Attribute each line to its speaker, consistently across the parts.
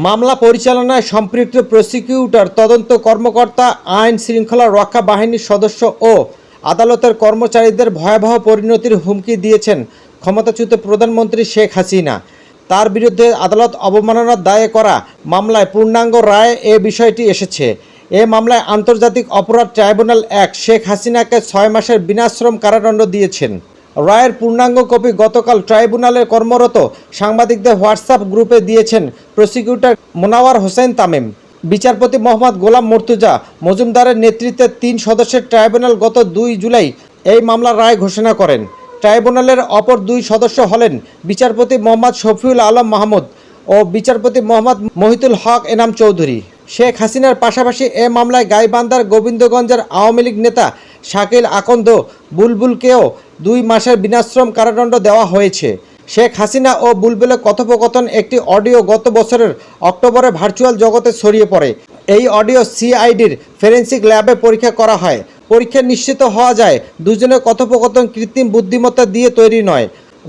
Speaker 1: মামলা পরিচালনায় সম্পৃক্ত প্রসিকিউটর, তদন্ত কর্মকর্তা, আইন শৃঙ্খলা রক্ষা বাহিনীর সদস্য ও আদালতের কর্মচারীদের ভয়াবহ পরিণতির হুমকি দিয়েছেন ক্ষমতাচ্যুত প্রধানমন্ত্রী শেখ হাসিনা। তার বিরুদ্ধে আদালত অবমাননার দায়ে করা মামলায় পূর্ণাঙ্গ রায়ে এ বিষয়টি এসেছে। এ মামলায় আন্তর্জাতিক অপরাধ ট্রাইব্যুনাল ১ শেখ হাসিনাকে ৬ মাসের বিনাশ্রম কারাদণ্ড দিয়েছেন। রায়ের পূর্ণাঙ্গ কপি গতকাল ট্রাইব্যুনালে কর্মরত সাংবাদিকদের হোয়াটসঅ্যাপ গ্রুপে দিয়েছেন প্রসিকিউটর মোনাওয়ার হোসেন তামিম। বিচারপতি মোহাম্মদ গোলাম মর্তুজা মজুমদারের নেতৃত্বে ৩ সদস্যের ট্রাইব্যুনাল গত ২ জুলাই এই মামলার রায় ঘোষণা করেন। ট্রাইব্যুনালের অপর ২ সদস্য হলেন বিচারপতি মোহাম্মদ শফিউল আলম মাহমুদ ও বিচারপতি মোহাম্মদ মহিতুল হক এনাম চৌধুরী। শেখ হাসিনার পাশাপাশি এ মামলায় গাইবান্ধার গোবিন্দগঞ্জের আওয়ামী লীগ নেতা শাকিল আকন্দ বুলবুলকেও ২ মাসের বিনাশ্রম কারাদণ্ড দেওয়া হয়েছে। শেখ হাসিনা ও বুলবুলের কথোপকথন একটি অডিও গত বছরের অক্টোবরে ভার্চুয়াল জগতে ছড়িয়ে পড়ে। এই অডিও সিআইডির ফরেনসিক ল্যাবে পরীক্ষা করা হয়। পরীক্ষায় নিশ্চিত হওয়া যায় দুজনের কথোপকথন কৃত্রিম বুদ্ধিমত্তা দিয়ে তৈরি নয়।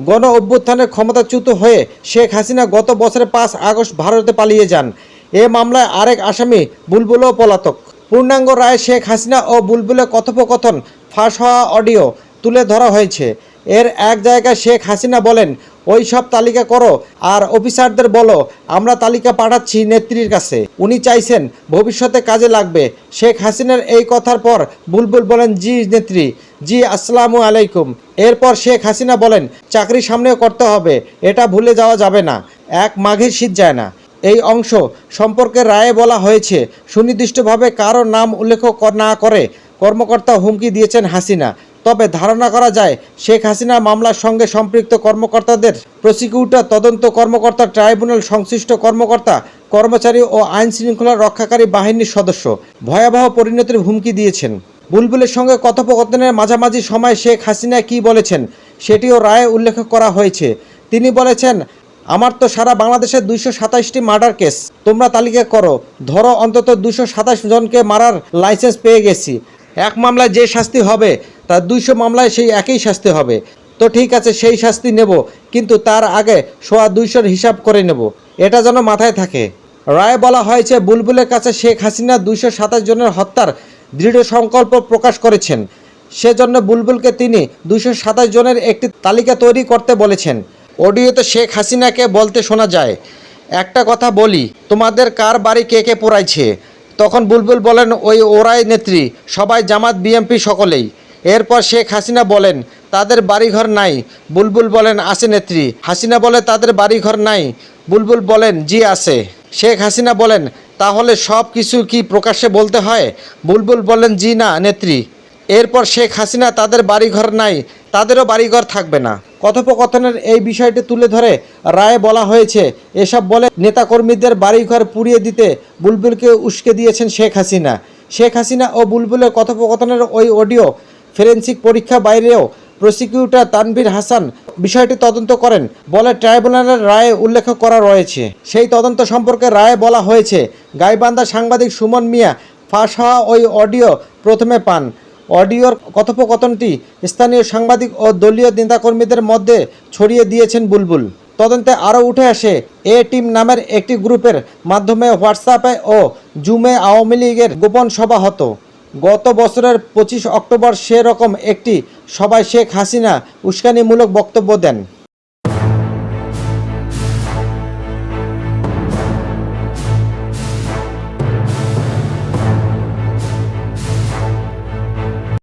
Speaker 1: গণ অভ্যুত্থানের ক্ষমতাচ্যুত হয়ে শেখ হাসিনা গত বছরের ৫ আগস্ট ভারতে পালিয়ে যান। এ মামলায় আরেক আসামি বুলবুলও পলাতক। পূর্ণাঙ্গ রায়ে শেখ হাসিনা ও বুলবুলের কথোপকথন ফাঁস হওয়া অডিও তুলে ধরা হয়েছে। এর এক জায়গায় শেখ হাসিনা বলেন, ওই সব তালিকা করো আর অফিসারদের বলো আমরা তালিকা পাঠাচ্ছি নেত্রীর কাছে, উনি চাইছেন ভবিষ্যতে কাজে লাগবে। শেখ হাসিনার এই কথার পর বুলবুল বলেন, জি নেত্রী, জি আসসালামু আলাইকুম। এরপর শেখ হাসিনা বলেন, চাকরি সামনেও করতে হবে, এটা ভুলে যাওয়া যাবে না, এক মাঘের শীত যায় না। এই অংশ সম্পর্কে রায়ে বলা হয়েছে, সুনির্দিষ্টভাবে কারো নাম উল্লেখ না করে কর্মকর্তা হুমকি দিয়েছেন হাসিনা। তবে ধারণা করা যায় শেখ হাসিনা মামলার সঙ্গে সম্পৃক্ত কর্মকর্তাদের প্রসিকিউটর, তদন্ত কর্মকর্তা, ট্রাইব্যুনাল সংশ্লিষ্ট কর্মকর্তা, কর্মচারী ও আইন শৃঙ্খলা রক্ষাকারী বাহিনীর সদস্য ভয়াবহ পরিণতির হুমকি দিয়েছেন। বুলবুলের সঙ্গে কথোপকথনের মাঝামাঝি সময় শেখ হাসিনা কী বলেছেন সেটিও রায়ে উল্লেখ করা হয়েছে। তিনি বলেছেন, আমার তো সারা বাংলাদেশে ২২৭টি মার্ডার কেস, তোমরা তালিকা করো, ধরো অন্তত ২২৭ জনকে মারার লাইসেন্স পেয়ে গেছি। এক মামলায় যে শাস্তি হবে তার ২০০ মামলায় সেই একই শাস্তি হবে। তো ঠিক আছে, সেই শাস্তি নেব, কিন্তু তার আগে সোয়া ২০০-র হিসাব করে নেব, এটা যেন মাথায় থাকে। রায়ে বলা হয়েছে, বুলবুলের কাছে শেখ হাসিনা ২২৭ জনের হত্যার দৃঢ় সংকল্প প্রকাশ করেছেন। সেজন্য বুলবুলকে তিনি ২২৭ জনের একটি তালিকা তৈরি করতে বলেছেন। অডিওতে শেখ হাসিনাকে বলতে শোনা যায়, একটা কথা বলি, তোমাদের কার বাড়ি কে কে পোড়াইছে? তখন বুলবুল বলেন, ওই ওরাই নেত্রী, সবাই জামাত বিএমপি সকলেই। এরপর শেখ হাসিনা বলেন, তাদের বাড়িঘর নাই? বুলবুল বলেন, আছে নেত্রী। হাসিনা বলে, তাদের বাড়িঘর নাই? বুলবুল বলেন, জি আছে। শেখ হাসিনা বলেন, তাহলে সব কিছু কি প্রকাশ্যে বলতে হয়? বুলবুল বলেন, জি না নেত্রী। এরপর শেখ হাসিনা, তাদের বাড়িঘর নাই, তাদেরও বাড়িঘর থাকবে না। কথোপকথনের এই বিষয়টি তুলে ধরে রায়ে বলা হয়েছে, এসব বলে নেতাকর্মীদের বাড়িঘর পুড়িয়ে দিতে বুলবুলকে উস্কে দিয়েছেন শেখ হাসিনা। শেখ হাসিনা ও বুলবুলের কথোপকথনের ওই অডিও ফরেনসিক পরীক্ষা বাইরেও প্রসিকিউটর তানভীর হাসান বিষয়টি তদন্ত করেন বলে ট্রাইব্যুনালের রায়ে উল্লেখ করা রয়েছে। সেই তদন্ত সম্পর্কে রায়ে বলা হয়েছে, গাইবান্ধা সাংবাদিক সুমন মিয়া ফাঁস হওয়া ওই অডিও প্রথমে পান। অডিওর কথোপকথনটি স্থানীয় সাংবাদিক ও দলীয় নেতাকর্মীদের মধ্যে ছড়িয়ে দিয়েছেন বুলবুল। তদন্তে আরও উঠে আসে, এ টিম নামের একটি গ্রুপের মাধ্যমে হোয়াটসঅ্যাপে ও জুমে আওয়ামী লীগের গোপন সভা হতো। গত বছরের ২৫ অক্টোবর সেরকম একটি সভায় শেখ হাসিনা উস্কানিমূলক বক্তব্য দেন।